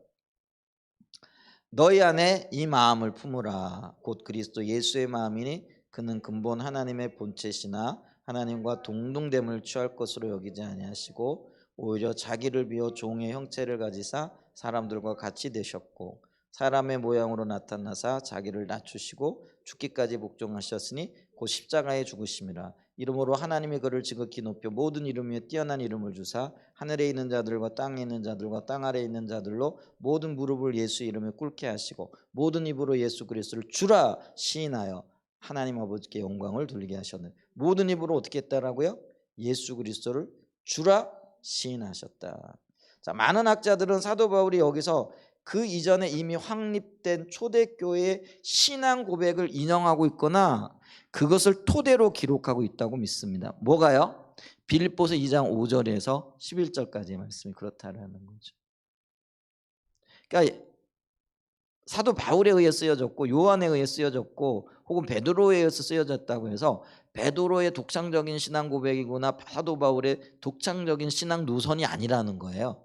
너희 안에 이 마음을 품으라. 곧 그리스도 예수의 마음이니 그는 근본 하나님의 본체시나 하나님과 동등됨을 취할 것으로 여기지 아니하시고 오히려 자기를 비워 종의 형체를 가지사 사람들과 같이 되셨고 사람의 모양으로 나타나사 자기를 낮추시고 죽기까지 복종하셨으니 곧 십자가에 죽으심이라. 이러므로 하나님이 그를 지극히 높여 모든 이름 위에 뛰어난 이름을 주사 하늘에 있는 자들과 땅에 있는 자들과 땅 아래에 있는 자들로 모든 무릎을 예수 이름에 꿇게 하시고 모든 입으로 예수 그리스도를 주라 시인하여 하나님 아버지께 영광을 돌리게 하셨네. 모든 입으로 어떻게 했다라고요? 예수 그리스도를 주라 시인하셨다. 자, 많은 학자들은 사도 바울이 여기서 그 이전에 이미 확립된 초대교회의 신앙 고백을 인용하고 있거나 그것을 토대로 기록하고 있다고 믿습니다. 뭐가요? 빌립보서 2장 5절에서 11절까지의 말씀이 그렇다라는 거죠. 그러니까 사도 바울에 의해 쓰여졌고 요한에 의해 쓰여졌고 혹은 베드로에 의해서 쓰여졌다고 해서 베드로의 독창적인 신앙 고백이거나 사도 바울의 독창적인 신앙 노선이 아니라는 거예요.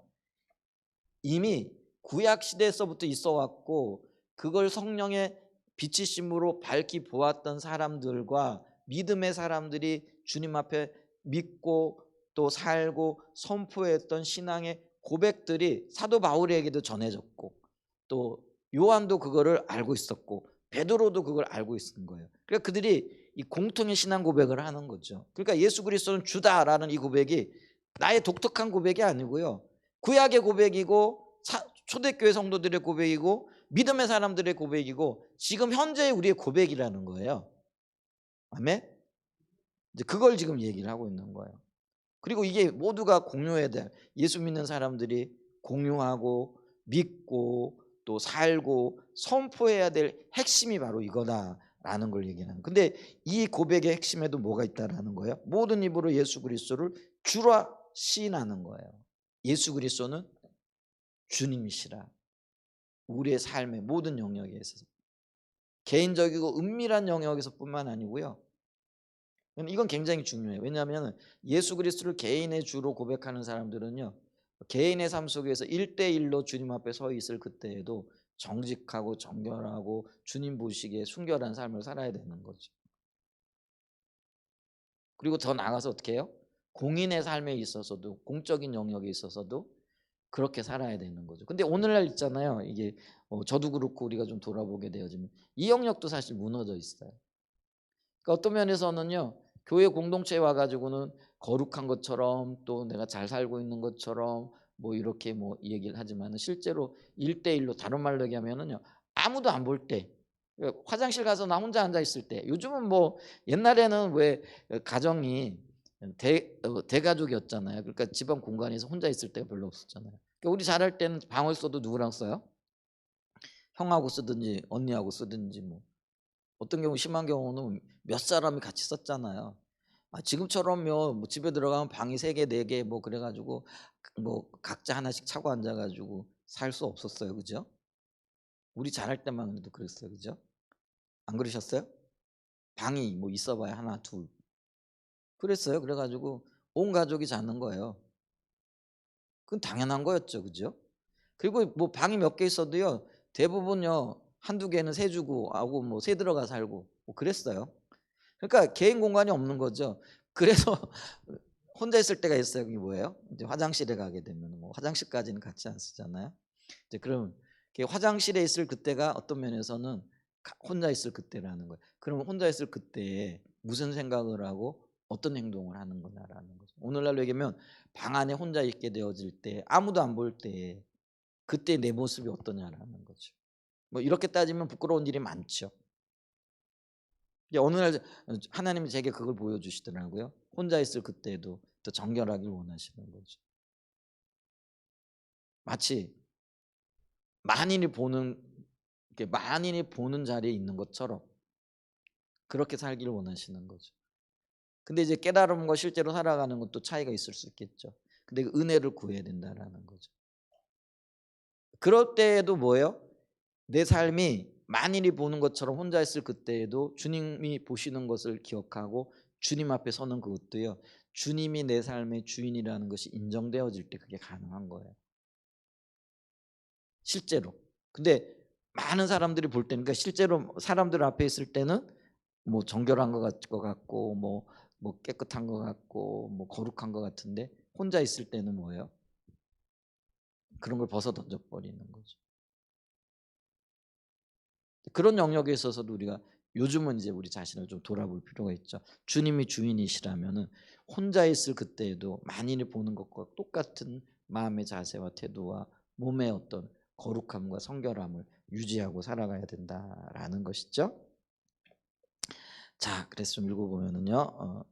이미 구약 시대에서부터 있어 왔고 그걸 성령의 빛이심으로 밝히 보았던 사람들과 믿음의 사람들이 주님 앞에 믿고 또 살고 선포했던 신앙의 고백들이 사도 바울에게도 전해졌고 또 요한도 그거를 알고 있었고 베드로도 그걸 알고 있는 거예요. 그러니까 그들이 이 공통의 신앙 고백을 하는 거죠. 그러니까 예수 그리스도는 주다라는 이 고백이 나의 독특한 고백이 아니고요, 구약의 고백이고 초대교회 성도들의 고백이고 믿음의 사람들의 고백이고 지금 현재의 우리의 고백이라는 거예요. 아멘. 이제 그걸 지금 얘기를 하고 있는 거예요. 그리고 이게 모두가 공유해야 돼. 예수 믿는 사람들이 공유하고 믿고 또 살고 선포해야 될 핵심이 바로 이거다 라는 걸 얘기하는. 근데 이 고백의 핵심에도 뭐가 있다라는 거예요? 모든 입으로 예수 그리스도를 주라 시인하는 거예요. 예수 그리스도는 주님이시라. 우리의 삶의 모든 영역에 있어서 개인적이고 은밀한 영역에서뿐만 아니고요. 이건 굉장히 중요해요. 왜냐하면 예수 그리스도를 개인의 주로 고백하는 사람들은요, 개인의 삶 속에서 1대1로 주님 앞에 서 있을 그때에도 정직하고 정결하고 주님 보시기에 순결한 삶을 살아야 되는 거죠. 그리고 더 나아가서 어떻게 해요? 공인의 삶에 있어서도, 공적인 영역에 있어서도 그렇게 살아야 되는 거죠. 근데 오늘날 있잖아요. 이게 저도 그렇고 우리가 좀 돌아보게 되어지면 이 영역도 사실 무너져 있어요. 그러니까 어떤 면에서는요, 교회 공동체에 와가지고는 거룩한 것처럼 또 내가 잘 살고 있는 것처럼 뭐 이렇게 뭐 얘기를 하지만 실제로 1대1로 다른 말로 얘기하면은요, 아무도 안 볼 때, 화장실 가서 나 혼자 앉아 있을 때, 요즘은 뭐 옛날에는 왜 가정이 대가족이었잖아요. 그러니까 집안 공간에서 혼자 있을 때가 별로 없었잖아요. 그러니까 우리 잘할 때는 방을 써도 누구랑 써요? 형하고 쓰든지 언니하고 쓰든지 뭐 어떤 경우 심한 경우는 몇 사람이 같이 썼잖아요. 지금처럼요. 뭐 집에 들어가면 방이 3개, 4개 뭐 그래 가지고 뭐 각자 하나씩 차고 앉아 가지고 살 수 없었어요. 그죠? 우리 잘할 때만 해도 그랬어요. 그죠? 안 그러셨어요? 방이 뭐 있어 봐야 하나, 둘. 그랬어요. 그래 가지고 온 가족이 자는 거예요. 그건 당연한 거였죠. 그죠? 그리고 뭐 방이 몇 개 있어도요. 대부분요. 한두 개는 새 주고 하고 뭐 새 들어가 살고 뭐 그랬어요. 그러니까 개인 공간이 없는 거죠. 그래서 혼자 있을 때가 있어요. 그게 뭐예요? 이제 화장실에 가게 되면 뭐 화장실까지는 같이 안 쓰잖아요. 이제 그럼 화장실에 있을 그때가 어떤 면에서는 혼자 있을 그때라는 거예요. 그러면 혼자 있을 그때에 무슨 생각을 하고 어떤 행동을 하는 거냐라는 거죠. 오늘날로 얘기하면 방 안에 혼자 있게 되어질 때 아무도 안 볼 때 그때 내 모습이 어떠냐라는 거죠. 뭐 이렇게 따지면 부끄러운 일이 많죠. 어느 날 하나님이 제게 그걸 보여주시더라고요. 혼자 있을 그때에도 더 정결하길 원하시는 거죠. 마치 만인이 보는 이렇게 만인이 보는 자리에 있는 것처럼 그렇게 살기를 원하시는 거죠. 근데 이제 깨달음과 실제로 살아가는 것도 차이가 있을 수 있겠죠. 근데 그 은혜를 구해야 된다라는 거죠. 그럴 때에도 뭐예요? 내 삶이 만인이 보는 것처럼 혼자 있을 그때에도 주님이 보시는 것을 기억하고 주님 앞에 서는 그것도요. 주님이 내 삶의 주인이라는 것이 인정되어질 때 그게 가능한 거예요. 실제로. 근데 많은 사람들이 볼 때는 그러니까 실제로 사람들 앞에 있을 때는 뭐 정결한 것 같고 뭐 깨끗한 것 같고 뭐 거룩한 것 같은데 혼자 있을 때는 뭐예요? 그런 걸 벗어 던져 버리는 거죠. 그런 영역에 있어서도 우리가 요즘은 이제 우리 자신을 좀 돌아볼 필요가 있죠. 주님이 주인이시라면은 혼자 있을 그때에도 만인이 보는 것과 똑같은 마음의 자세와 태도와 몸의 어떤 거룩함과 성결함을 유지하고 살아가야 된다라는 것이죠. 자, 그래서 좀 읽어보면은요.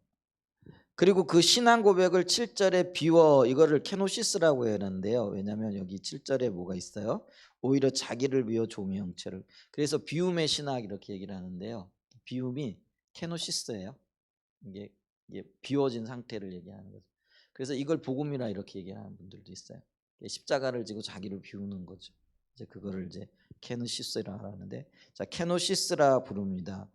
그리고 그 신앙 고백을 7절에 비워 이거를 케노시스라고 했는데요. 왜냐하면 여기 7절에 뭐가 있어요? 오히려 자기를 비워 종의 형체를. 그래서 비움의 신학 이렇게 얘기를 하는데요. 비움이 케노시스예요. 이게 비워진 상태를 얘기하는 거죠. 그래서 이걸 복음이라 이렇게 얘기하는 분들도 있어요. 십자가를 지고 자기를 비우는 거죠. 이제 그거를 이제 케노시스라 하는데, 자 케노시스라 부릅니다.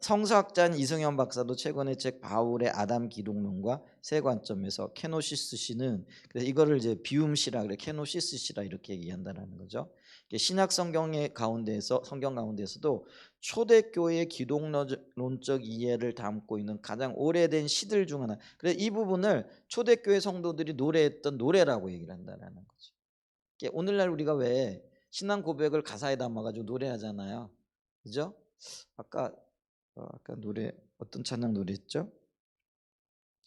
성서학자인 이승현 박사도 최근에 책 바울의 아담 기독론과 세 관점에서 케노시스 시는 그래서 이거를 이제 비움시라 그래 케노시스 시라 이렇게 얘기한다는 거죠. 신약 성경의 가운데에서 성경 가운데서도 초대교회의 기독론적 이해를 담고 있는 가장 오래된 시들 중 하나. 그래서 이 부분을 초대교회 성도들이 노래했던 노래라고 얘기를 한다는 거죠. 오늘날 우리가 왜 신앙 고백을 가사에 담아가지고 노래하잖아요. 그죠? 아까 아까 노래 어떤 찬양 노래했죠?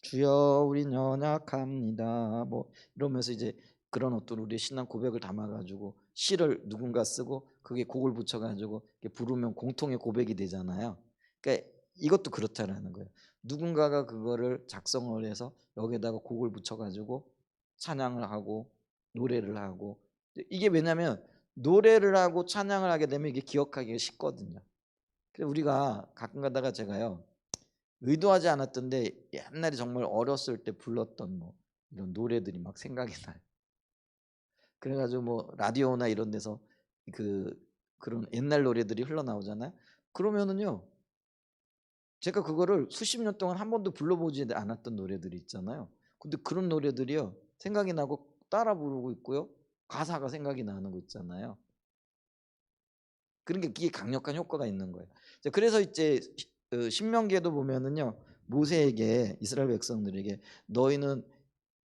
주여 우린 연약합니다. 뭐 이러면서 이제 그런 어떤 우리의 신앙 고백을 담아가지고 시를 누군가 쓰고 그게 곡을 붙여가지고 부르면 공통의 고백이 되잖아요. 그러니까 이것도 그렇다라는 거예요. 누군가가 그거를 작성을 해서 여기에다가 곡을 붙여가지고 찬양을 하고 노래를 하고 이게 왜냐하면 노래를 하고 찬양을 하게 되면 이게 기억하기가 쉽거든요. 그래서 우리가 가끔 가다가 제가요 의도하지 않았던데 옛날에 정말 어렸을 때 불렀던 뭐 이런 노래들이 막 생각이 나요. 그래가지고 뭐 라디오나 이런 데서 그 그런 옛날 노래들이 흘러나오잖아요. 그러면은요 제가 그거를 수십 년 동안 한 번도 불러보지 않았던 노래들이 있잖아요. 근데 그런 노래들이요 생각이 나고 따라 부르고 있고요. 가사가 생각이 나는 거 있잖아요. 그런 게 이게 강력한 효과가 있는 거예요. 그래서 이제 신명기에도 보면은요 모세에게 이스라엘 백성들에게 너희는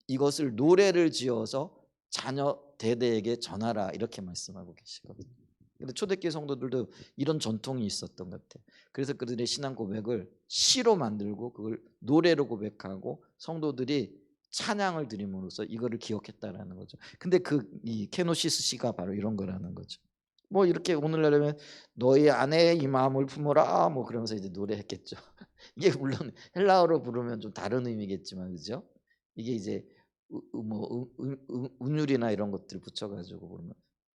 이것을 노래를 지어서 자녀 대대에게 전하라 이렇게 말씀하고 계시거든요. 근데 초대교회 성도들도 이런 전통이 있었던 것 같아요. 그래서 그들의 신앙 고백을 시로 만들고 그걸 노래로 고백하고 성도들이 찬양을 드림으로써 이거를 기억했다라는 거죠. 근데 이 케노시스 시가 바로 이런 거라는 거죠. 뭐 이렇게 오늘날이면 너희 아내의 이 마음을 품어라 뭐 그러면서 이제 노래했겠죠. 이게 물론 헬라어로 부르면 좀 다른 의미겠지만 그죠? 이게 이제 뭐 운율이나 이런 것들을 붙여가지고 부르면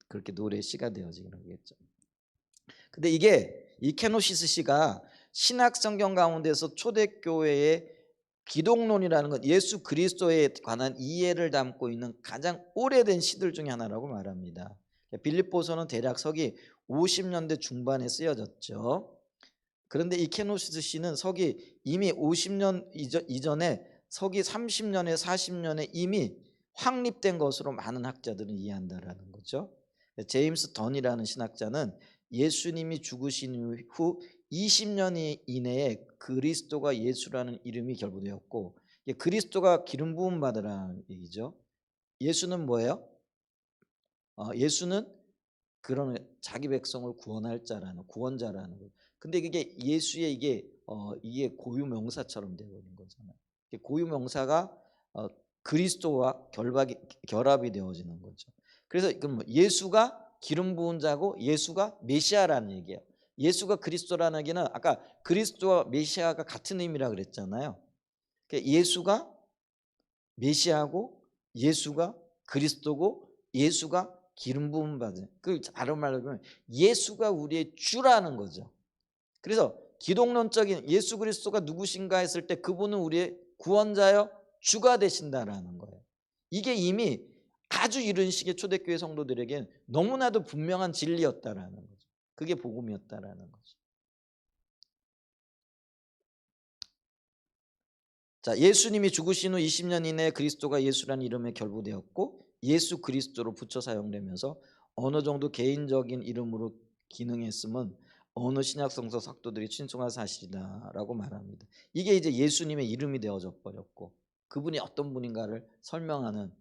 그렇게 노래 시가 되어지는 거겠죠. 근데 이게 이 케노시스 시가 신약 성경 가운데서 초대교회의 기독론이라는 건 예수 그리스도에 관한 이해를 담고 있는 가장 오래된 시들 중에 하나라고 말합니다. 빌립보서는 대략 서기 50년대 중반에 쓰여졌죠. 그런데 이 케노시스 시는 서기 이미 50년 이전에 서기 30년에 40년에 이미 확립된 것으로 많은 학자들은 이해한다라는 거죠. 제임스 던이라는 신학자는 예수님이 죽으신 후 20년 이내에 그리스도가 예수라는 이름이 결부되었고 그리스도가 기름 부음 받으라는 얘기죠. 예수는 뭐예요? 예수는 그런 자기 백성을 구원할 자라는 구원자라는 거예요. 근데 이게 예수의 이게 고유 명사처럼 되어버린 거잖아요. 고유 명사가 그리스도와 결합이 되어지는 거죠. 그래서 그럼 예수가 기름 부은 자고 예수가 메시아라는 얘기예요. 예수가 그리스도라는 얘기는 아까 그리스도와 메시아가 같은 의미라 그랬잖아요. 그러니까 예수가 메시아고 예수가 그리스도고 예수가 기름 부음 받은 다른 말로 하면 예수가 우리의 주라는 거죠. 그래서 기독론적인 예수 그리스도가 누구신가 했을 때 그분은 우리의 구원자여 주가 되신다라는 거예요. 이게 이미 아주 이른 시기의 초대교회 성도들에겐 너무나도 분명한 진리였다라는 거죠. 그게 복음이었다라는 거죠. 자, 예수님이 죽으신 후 20년 이내에 그리스도가 예수라는 이름에 결부되었고 예수 그리스도로 붙여 사용되면서 어느 정도 개인적인 이름으로 기능했음은 어느 신약 성서 학도들이 친송한 사실이다라고 말합니다. 이게 이제 예수님의 이름이 되어져 버렸고 그분이 어떤 분인가를 설명하는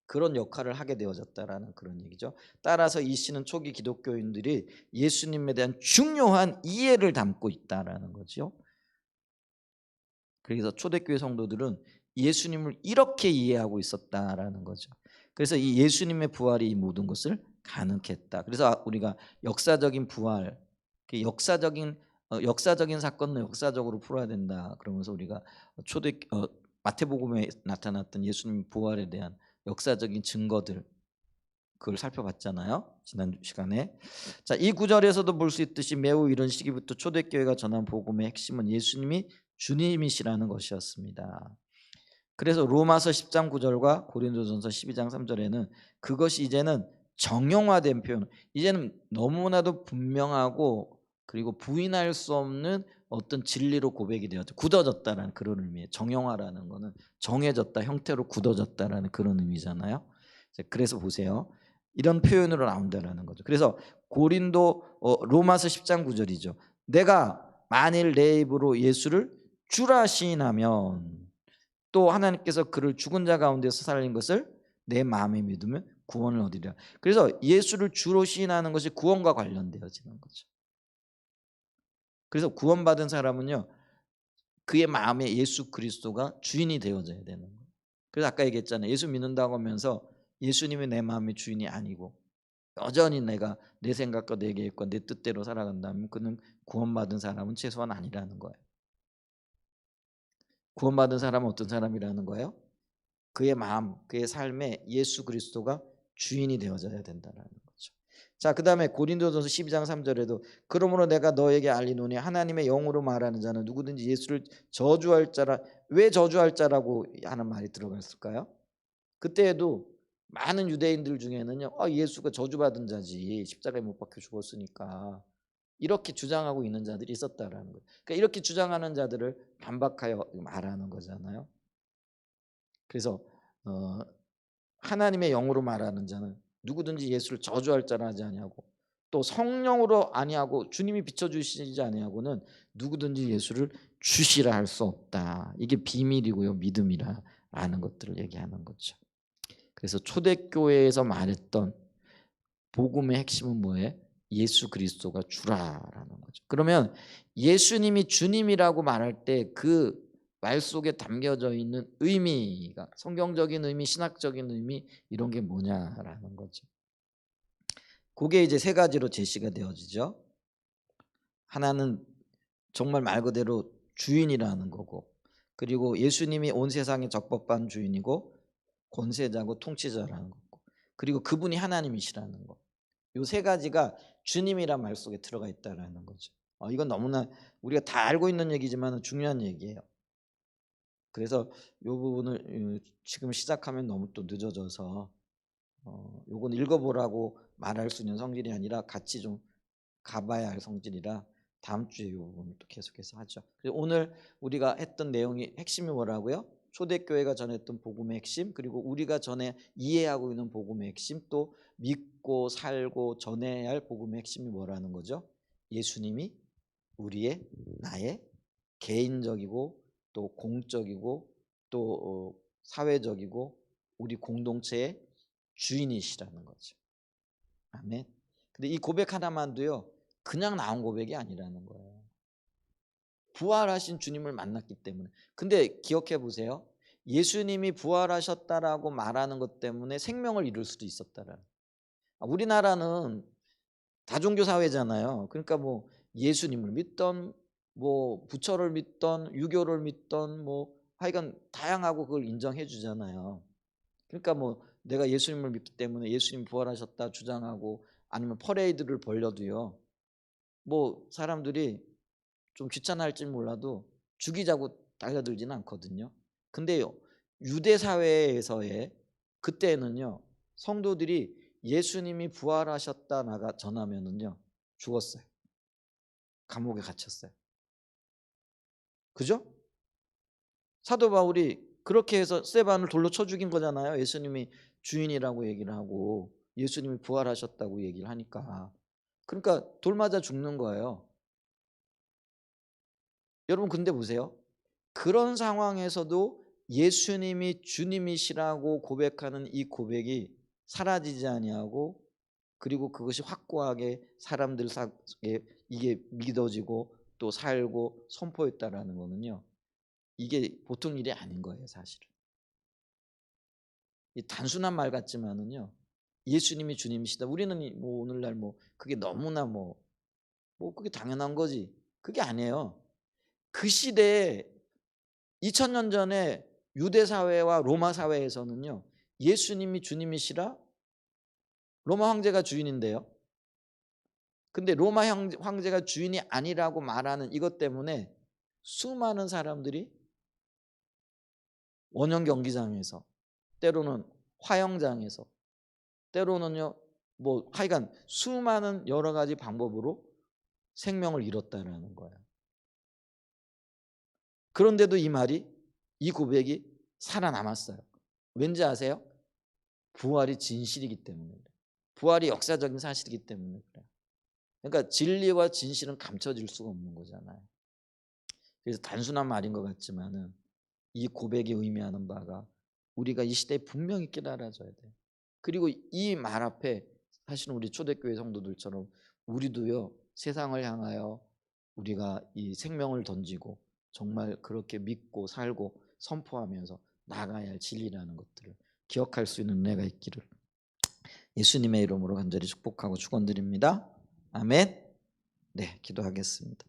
그런 역할을 하게 되어졌다라는 그런 얘기죠. 따라서 이 시는 초기 기독교인들이 예수님에 대한 중요한 이해를 담고 있다라는 거죠. 그래서 초대교회 성도들은 예수님을 이렇게 이해하고 있었다라는 거죠. 그래서 이 예수님의 부활이 이 모든 것을 가능했다. 그래서 우리가 역사적인 부활, 역사적인 사건은 역사적으로 풀어야 된다. 그러면서 우리가 마태복음에 나타났던 예수님 부활에 대한 역사적인 증거들 그걸 살펴봤잖아요. 지난 시간에. 자, 이 구절에서도 볼 수 있듯이 매우 이런 시기부터 초대교회가 전한 복음의 핵심은 예수님이 주님이시라는 것이었습니다. 그래서 로마서 10장 9절과 고린도전서 12장 3절에는 그것이 이제는 정형화된 표현, 이제는 너무나도 분명하고 그리고 부인할 수 없는 어떤 진리로 고백이 되었죠. 굳어졌다라는 그런 의미예요. 정형화라는 거는 정해졌다, 형태로 굳어졌다라는 그런 의미잖아요. 그래서 보세요. 이런 표현으로 나온다라는 거죠. 그래서 로마서 10장 9절이죠. 내가 만일 내 입으로 예수를 주라 시인하면 또 하나님께서 그를 죽은 자 가운데서 살린 것을 내 마음에 믿으면 구원을 얻으리라. 그래서 예수를 주로 시인하는 것이 구원과 관련되어지는 거죠. 그래서 구원받은 사람은요 그의 마음에 예수 그리스도가 주인이 되어져야 되는 거예요. 그래서 아까 얘기했잖아요. 예수 믿는다고 하면서 예수님이 내 마음의 주인이 아니고 여전히 내가 내 생각과 내 계획과 내 뜻대로 살아간다면 그는 구원받은 사람은 최소한 아니라는 거예요. 구원받은 사람은 어떤 사람이라는 거예요? 그의 마음, 그의 삶에 예수 그리스도가 주인이 되어져야 된다는 거죠. 자, 그다음에 고린도전서 12장 3절에도 그러므로 내가 너에게 알리노니 하나님의 영으로 말하는 자는 누구든지 예수를 저주할 자라. 왜 저주할 자라고 하는 말이 들어갔을까요? 그때에도 많은 유대인들 중에는요, 예수가 저주받은 자지, 십자가에 못 박혀 죽었으니까, 이렇게 주장하고 있는 자들이 있었다라는 거예요. 그러니까 이렇게 주장하는 자들을 반박하여 말하는 거잖아요. 그래서 하나님의 영으로 말하는 자는 누구든지 예수를 저주할 자라 하지 아니하고, 또 성령으로 아니하고 주님이 비춰주시지 아니하고는 누구든지 예수를 주시라 할 수 없다. 이게 비밀이고요, 믿음이라는 것들을 얘기하는 거죠. 그래서 초대교회에서 말했던 복음의 핵심은 뭐예요? 예수 그리스도가 주라라는 거죠. 그러면 예수님이 주님이라고 말할 때 그 말 속에 담겨져 있는 의미가, 성경적인 의미, 신학적인 의미, 이런 게 뭐냐라는 거죠. 그게 이제 세 가지로 제시가 되어지죠. 하나는 정말 말 그대로 주인이라는 거고, 그리고 예수님이 온 세상의 적법한 주인이고 권세자고 통치자라는 거고, 그리고 그분이 하나님이시라는 거. 요 세 가지가 주님이란 말 속에 들어가 있다라는 거죠. 이건 너무나 우리가 다 알고 있는 얘기지만 중요한 얘기예요. 그래서 요 부분을 지금 시작하면 너무 또 늦어져서 요건 읽어보라고 말할 수 있는 성질이 아니라 같이 좀 가봐야 할 성질이라 다음 주에 요 부분을 또 계속해서 하죠. 그래서 오늘 우리가 했던 내용이 핵심이 뭐라고요? 초대교회가 전했던 복음의 핵심, 그리고 우리가 전에 이해하고 있는 복음의 핵심, 또 믿고 살고 전해야 할 복음의 핵심이 뭐라는 거죠? 예수님이 우리의, 나의 개인적이고 또 공적이고 또 사회적이고 우리 공동체의 주인이시라는 거죠. 아멘. 근데 이 고백 하나만도요, 그냥 나온 고백이 아니라는 거예요. 부활하신 주님을 만났기 때문에. 근데 기억해 보세요. 예수님이 부활하셨다라고 말하는 것 때문에 생명을 잃을 수도 있었다라는. 우리나라는 다종교 사회잖아요. 그러니까 뭐 예수님을 믿던, 뭐 부처를 믿던, 유교를 믿던, 뭐 하여간 다양하고 그걸 인정해 주잖아요. 그러니까 뭐 내가 예수님을 믿기 때문에 예수님 부활하셨다 주장하고, 아니면 퍼레이드를 벌려도요, 뭐 사람들이 좀 귀찮아할지 몰라도 죽이자고 달려들지는 않거든요. 근데요, 유대 사회에서의 그때는요, 성도들이 예수님이 부활하셨다 나가 전하면은요, 죽었어요. 감옥에 갇혔어요. 그죠? 사도 바울이 그렇게 해서 스데반을 돌로 쳐 죽인 거잖아요. 예수님이 주인이라고 얘기를 하고 예수님이 부활하셨다고 얘기를 하니까. 그러니까 돌 맞아 죽는 거예요. 여러분 근데 보세요. 그런 상황에서도 예수님이 주님이시라고 고백하는 이 고백이 사라지지 아니하고, 그리고 그것이 확고하게 사람들 사이에 이게 믿어지고 또 살고 선포했다라는 거는요, 이게 보통 일이 아닌 거예요, 사실은. 이 단순한 말 같지만은요, 예수님이 주님이시다. 우리는 뭐 오늘날 뭐 그게 너무나 뭐 그게 당연한 거지. 그게 아니에요. 그 시대에 2000년 전에 유대 사회와 로마 사회에서는요, 예수님이 주님이시라 로마 황제가 주인인데요. 근데 로마 황제가 주인이 아니라고 말하는 이것 때문에 수많은 사람들이 원형 경기장에서, 때로는 화형장에서, 때로는요 뭐 하여간 수많은 여러 가지 방법으로 생명을 잃었다는 거예요. 그런데도 이 고백이 살아남았어요. 왠지 아세요? 부활이 진실이기 때문에 그래요. 부활이 역사적인 사실이기 때문에 그래요. 그러니까 진리와 진실은 감춰질 수가 없는 거잖아요. 그래서 단순한 말인 것 같지만은 이 고백이 의미하는 바가 우리가 이 시대에 분명히 깨달아져야 돼요. 그리고 이 말 앞에 사실은 우리 초대교회 성도들처럼 우리도요, 세상을 향하여 우리가 이 생명을 던지고 정말 그렇게 믿고 살고 선포하면서 나가야 할 진리라는 것들을 기억할 수 있는 은혜가 있기를 예수님의 이름으로 간절히 축복하고 축원드립니다. 아멘. 네, 기도하겠습니다.